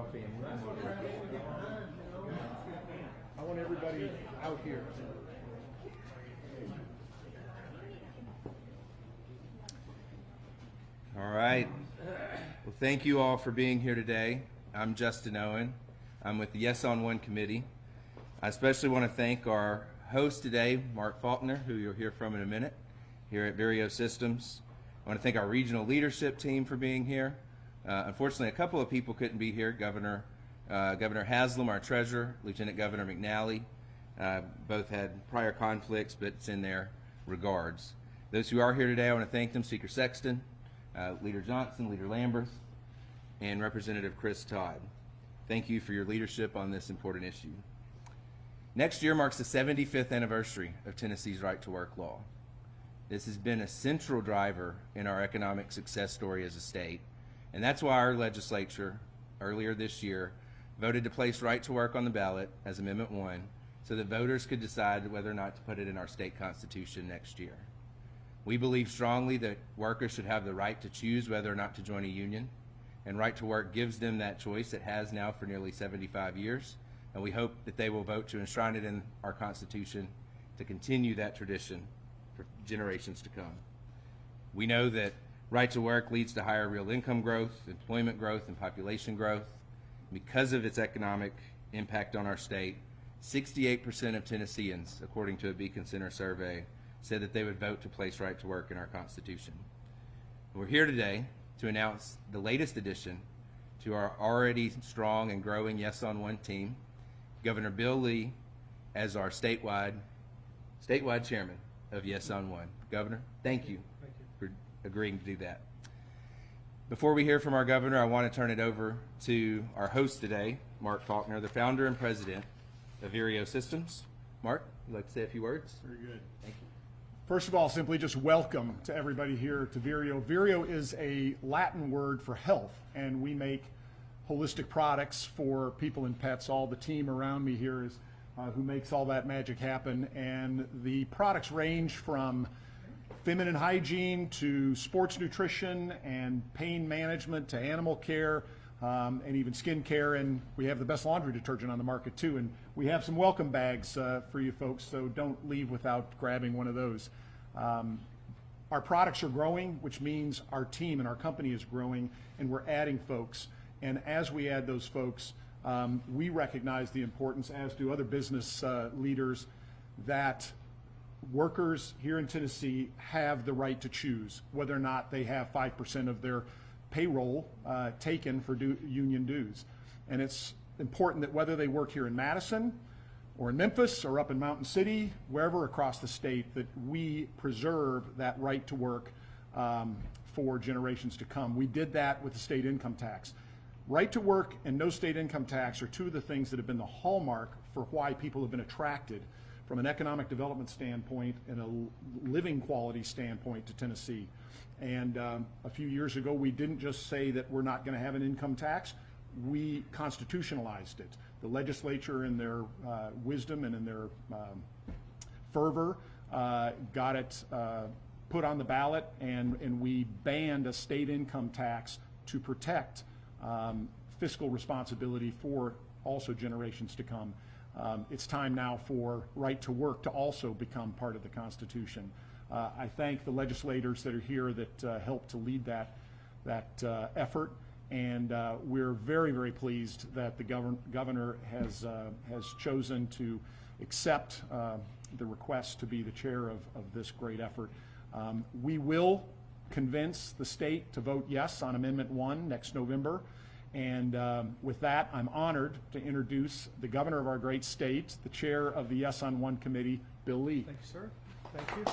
all family. I want everybody out here. All right. Well, thank you all for being here today. I'm Justin Owen. I'm with the Yes on One committee. I especially want to thank our host today, Mark Faulkner, who you'll hear from in a minute, here at Vireo Systems. I want to thank our regional leadership team for being here. Unfortunately, a couple of people couldn't be here. Governor Haslam, our treasurer, Lieutenant Governor McNally, both had prior conflicts, but it's in their regards. Those who are here today, I want to thank them: Speaker Sexton, Leader Johnson, Leader Lamberth, and Representative Chris Todd. Thank you for your leadership on this important issue. Next year marks the 75th anniversary of Tennessee's right to work law. This has been a central driver in our economic success story as a state, and that's why our legislature earlier this year voted to place right to work on the ballot as Amendment 1 so that voters could decide whether or not to put it in our state constitution next year. We believe strongly that workers should have the right to choose whether or not to join a union, and right to work gives them that choice. It has now for nearly 75 years, and we hope that they will vote to enshrine it in our Constitution to continue that tradition for generations to come. We know that right to work leads to higher real income growth, employment growth, and population growth. Because of its economic impact on our state, 68% of Tennesseans, according to a Beacon Center survey, said that they would vote to place right to work in our Constitution. We're here today to announce the latest addition to our already strong and growing Yes on One team, Governor Bill Lee as our statewide chairman of Yes on One. Governor, thank you for agreeing to do that. Before we hear from our governor, I want to turn it over to our host today, Mark Faulkner, the founder and president of Vireo Systems. Mark, you'd like to say a few words? Very good. Thank you. First of all, simply just welcome to everybody here to Vireo. Vireo is a Latin word for health, and we make holistic products for people and pets. All the team around me here is who makes all that magic happen, and the products range from feminine hygiene to sports nutrition and pain management to animal care and even skin care, and we have the best laundry detergent on the market too, and we have some welcome bags for you folks, so don't leave without grabbing one of those. Our products are growing, which means our team and our company is growing, and we're adding folks, and as we add those folks, we recognize the importance, as do other business leaders, that workers here in Tennessee have the right to choose whether or not they have 5% of their payroll taken for union dues. And it's important that whether they work here in Madison or in Memphis or up in Mountain City, wherever across the state, that we preserve that right to work for generations to come. We did that with the state income tax. Right to work and no state income tax are two of the things that have been the hallmark for why people have been attracted from an economic development standpoint and a living quality standpoint to Tennessee. And a few years ago, we didn't just say that we're not going to have an income tax, we constitutionalized it. The legislature, in their wisdom and in their fervor, got it put on the ballot, and we banned a state income tax to protect fiscal responsibility for also generations to come. It's time now for right to work to also become part of the Constitution. I thank the legislators that are here that helped to lead that effort, and we're very, very pleased that the governor has chosen to accept the request to be the chair of this great effort. We will convince the state to vote yes on Amendment 1 next November. And with that, I'm honored to introduce the governor of our great state, the chair of the Yes on One committee, Bill Lee. Thank you, sir. Thank you.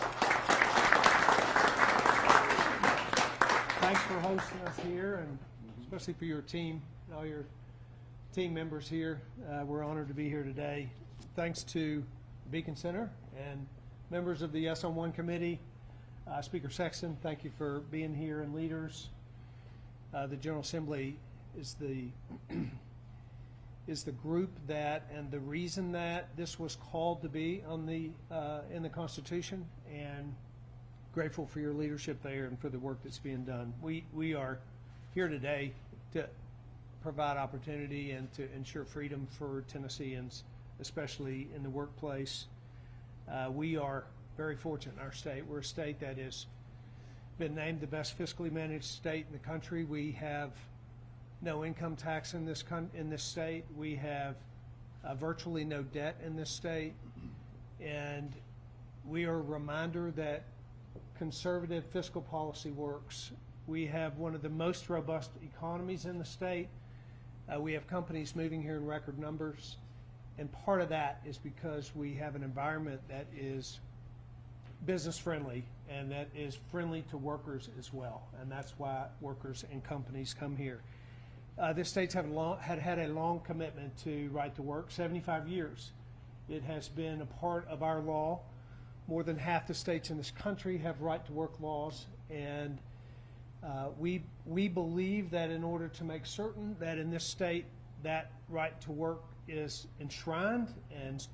Thanks for hosting us here, and especially for your team, all your team members here. We're honored to be here today. Thanks to the Beacon Center and members of the Yes on One committee. Speaker Sexton, thank you for being here, and leaders. The General Assembly is the group that, and the reason that this was called to be on the in the Constitution, and grateful for your leadership there and for the work that's being done. We are here today to provide opportunity and to ensure freedom for Tennesseans, especially in the workplace. We are very fortunate in our state. We're a state that has been named the best fiscally managed state in the country. We have no income tax in this state. We have virtually no debt in this state. And we are a reminder that conservative fiscal policy works. We have one of the most robust economies in the state. We have companies moving here in record numbers. And part of that is because we have an environment that is business friendly and that is friendly to workers as well. And that's why workers and companies come here. This state's had a long commitment to right to work, 75 years. It has been a part of our law. More than half the states in this country have right to work laws, and we believe that in order to make certain that in this state that right to work is enshrined and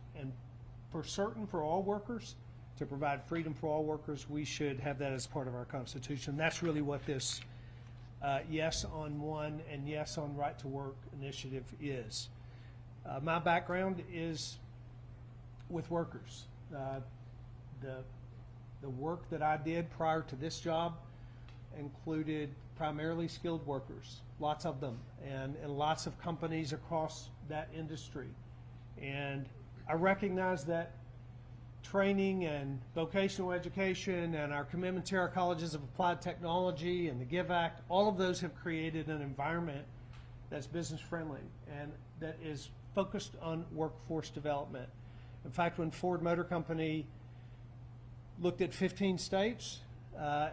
for certain for all workers, to provide freedom for all workers, we should have that as part of our Constitution. That's really what this Yes on One and Yes on Right to Work initiative is. My background is with workers. The work that I did prior to this job included primarily skilled workers, lots of them, and lots of companies across that industry. And I recognize that training and vocational education and our commitment to our colleges of applied technology and the GIVE Act, all of those have created an environment that's business friendly and that is focused on workforce development. In fact, when Ford Motor Company looked at 15 states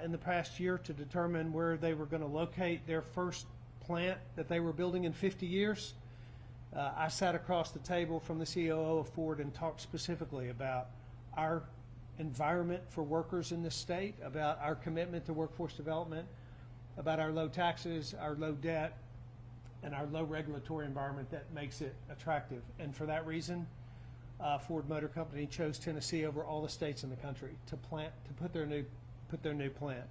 in the past year to determine where they were going to locate their first plant that they were building in 50 years, I sat across the table from the COO of Ford and talked specifically about our environment for workers in this state, about our commitment to workforce development, about our low taxes, our low debt, and our low regulatory environment that makes it attractive. And for that reason, Ford Motor Company chose Tennessee over all the states in the country to put their new plant.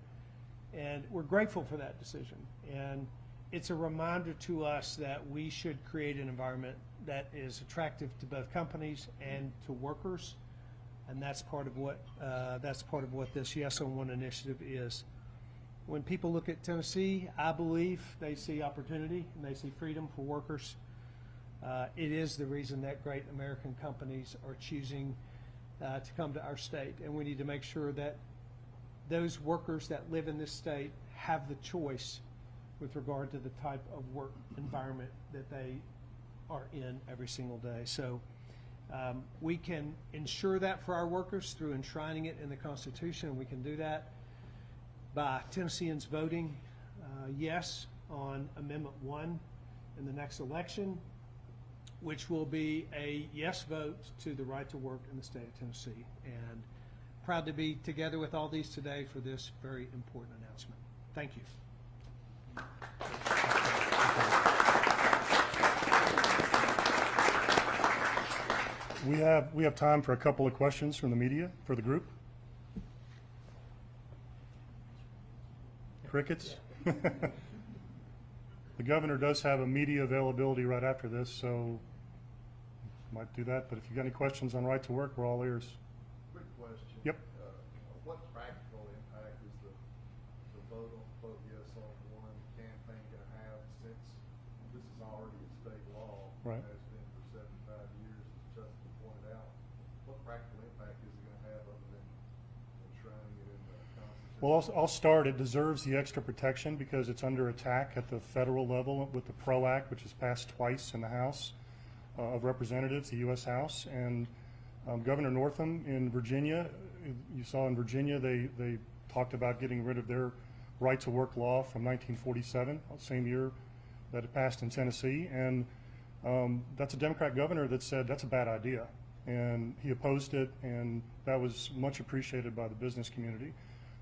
And we're grateful for that decision. And it's a reminder to us that we should create an environment that is attractive to both companies and to workers. And that's part of what this Yes on One initiative is. When people look at Tennessee, I believe they see opportunity and they see freedom for workers. It is the reason that great American companies are choosing to come to our state, and we need to make sure that those workers that live in this state have the choice with regard to the type of work environment that they are in every single day. So we can ensure that for our workers through enshrining it in the Constitution, and we can do that by Tennesseans voting yes on Amendment 1 in the next election, which will be a yes vote to the right to work in the state of Tennessee. And proud to be together with all these today for this very important announcement. Thank you. We have time for a couple of questions from the media for the group. Crickets? The governor does have a media availability right after this, so might do that. But if you've got any questions on right to work, we're all ears. Quick question. Yep. What practical impact is the vote yes on one campaign going to have, since this is already a state law? Right. Has been for 75 years, as Justin pointed out. What practical impact is it going to have other than enshrining it in the Constitution? Well, I'll start. It deserves the extra protection because it's under attack at the federal level with the PRO Act, which has passed twice in the House of Representatives, the U.S. House. And Governor Northam in Virginia, you saw in Virginia, they talked about getting rid of their right to work law from 1947, same year that it passed in Tennessee. And that's a Democrat governor that said that's a bad idea. And he opposed it, and that was much appreciated by the business community.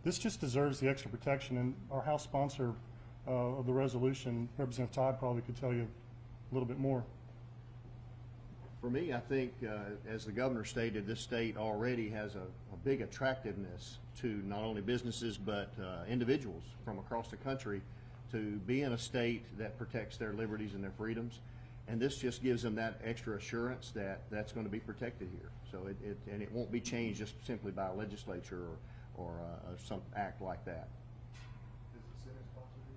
This just deserves the extra protection, and our House sponsor of the resolution, Representative Todd, probably could tell you a little bit more. For me, I think, as the governor stated, this state already has a big attractiveness to not only businesses but individuals from across the country to be in a state that protects their liberties and their freedoms. And this just gives them that extra assurance that that's going to be protected here. So and it won't be changed just simply by a legislature or some act like that. Is the Senate sponsored it?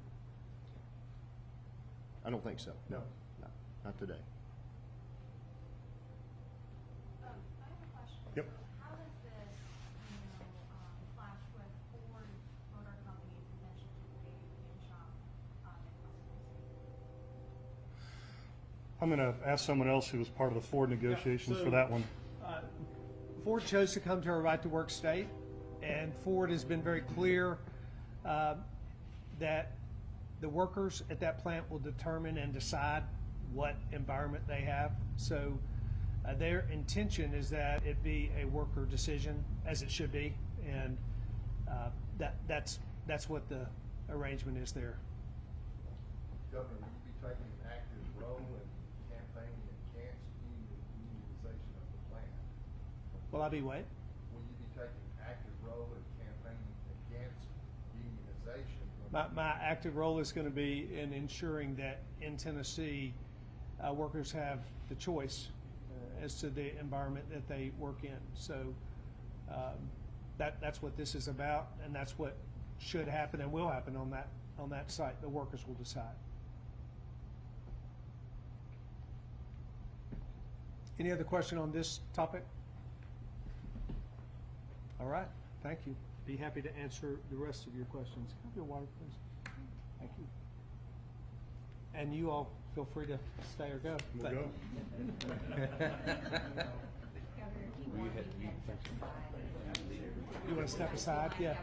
I don't think so. No, not today. I have a question. Yep. How does this, clash with Ford Motor Company's intention to create a machine shop in Wisconsin? I'm going to ask someone else who was part of the Ford negotiations so- for that one. Ford chose to come to a right-to-work state, and Ford has been very clear that the workers at that plant will determine and decide what environment they have. So their intention is that it be a worker decision, as it should be, and that's what the arrangement is there. Governor, will you be taking an active role in campaigning against unionization of the plant? Will I be what? Will you be taking an active role in campaigning against unionization? My active role is going to be in ensuring that in Tennessee, workers have the choice as to the environment that they work in. So that's what this is about, and that's what should happen and will happen on that site. The workers will decide. Any other question on this topic? All right, thank you. Be happy to answer the rest of your questions. Can I have your water, please? Thank you. And you all feel free to stay or go. We'll go. You want to step aside? Yeah.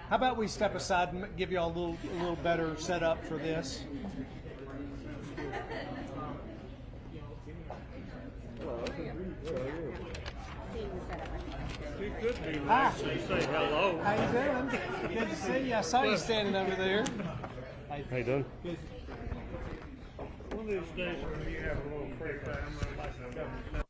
How about we step aside and give you all a little better setup for this? Hi. Say hello. How you doing? Good to see you. I saw you standing over there. How you doing? One of these days when you have a little free time, I'd like to come